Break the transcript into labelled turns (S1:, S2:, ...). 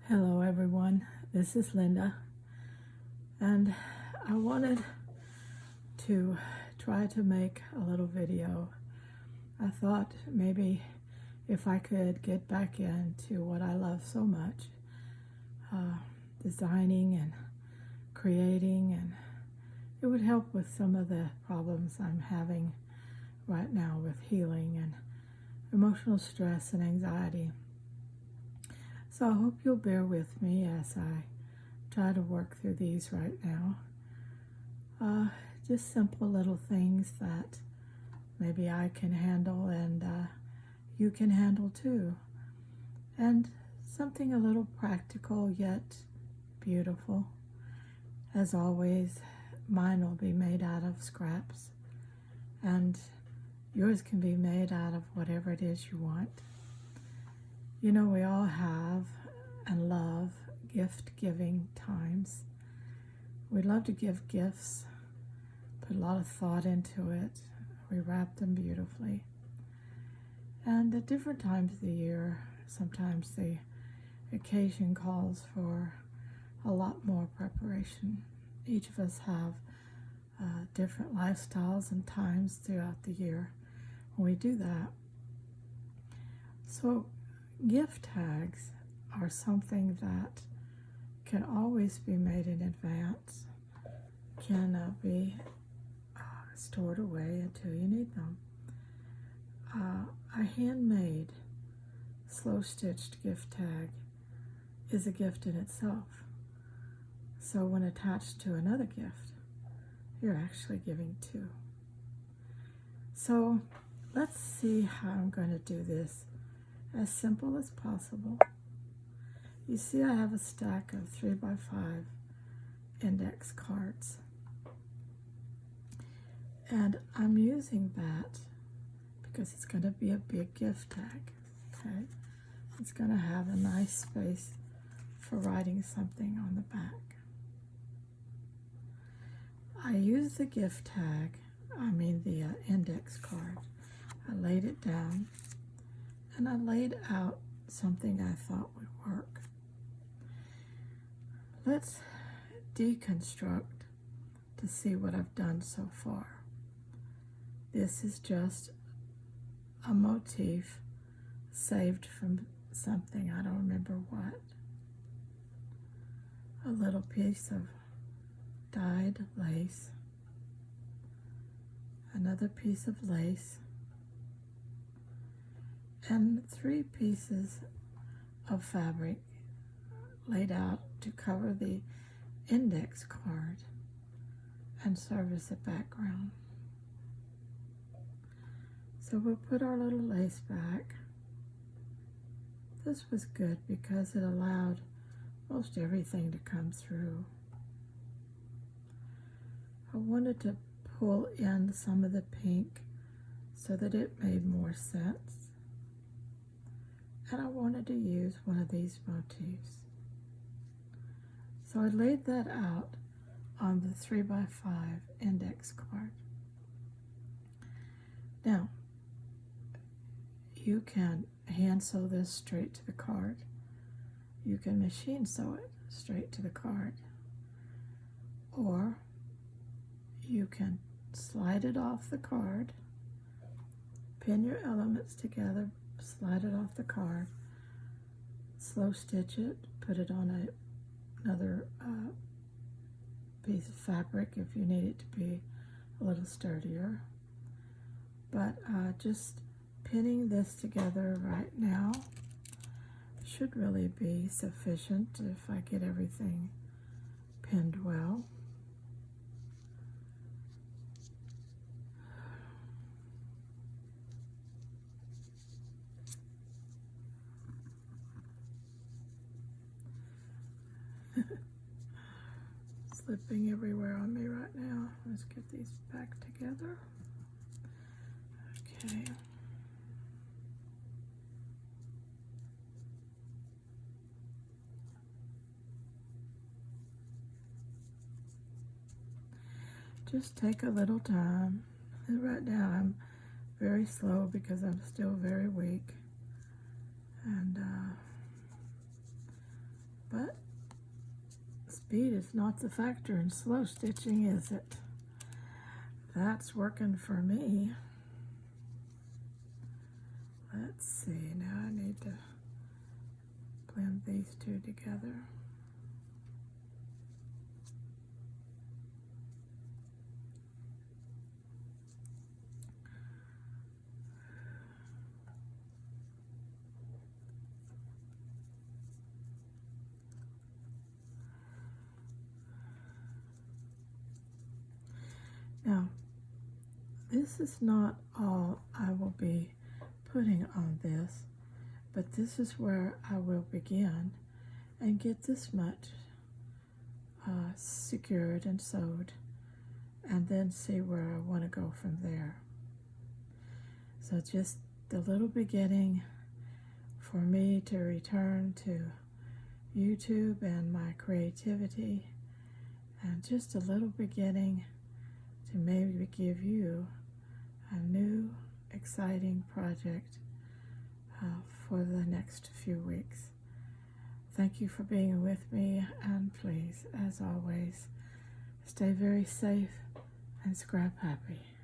S1: Hello everyone, this is Linda, and I wanted to try to make a little video. I thought maybe if I could get back into what I love so much, designing and creating, and it would help with some of the problems I'm having right now with healing and emotional stress and anxiety. So I hope you'll bear with me as I try to work through these right now. Just simple little things that maybe I can handle and you can handle too. And something a little practical yet beautiful. As always, mine will be made out of scraps, and yours can be made out of whatever it is you want. You know, we all have and love gift-giving times. We love to give gifts, put a lot of thought into it. We wrap them beautifully. And at different times of the year, sometimes the occasion calls for a lot more preparation. Each of us have different lifestyles and times throughout the year when we do that. So gift tags are something that can always be made in advance, can be stored away until you need them. A handmade, slow-stitched gift tag is a gift in itself. So when attached to another gift, you're actually giving two. So let's see how I'm going to do this as simple as possible. You see, I have a stack of 3x5 index cards, and I'm using that because it's going to be a big gift tag. Okay, it's going to have a nice space for writing something on the back. I use the gift tag, the index card. I laid it down and I laid out something I thought would work. Let's deconstruct to see what I've done so far. This is just a motif saved from something, I don't remember what. A little piece of dyed lace, another piece of lace, and 3 pieces of fabric laid out to cover the index card and serve as a background. So we'll put our little lace back. This was good because it allowed most everything to come through. I wanted to pull in some of the pink so that it made more sense. And I wanted to use one of these motifs. So I laid that out on the 3x5 index card. Now, you can hand sew this straight to the card. You can machine sew it straight to the card. Or you can slide it off the card, pin your elements together, slide it off the card, slow stitch it, put it on another piece of fabric if you need it to be a little sturdier. But just pinning this together right now should really be sufficient if I get everything pinned well. Slipping everywhere on me right now. Let's get these back together. Okay. Just take a little time. And right now I'm very slow because I'm still very weak. And Speed is not the factor in slow stitching, is it? That's working for me. Let's see, now I need to blend these two together. Now, this is not all I will be putting on this, but this is where I will begin and get this much secured and sewed, and then see where I want to go from there. So just the little beginning for me to return to YouTube and my creativity, and just a little beginning to maybe give you a new exciting project for the next few weeks. Thank you for being with me, and please, as always, stay very safe and scrap happy.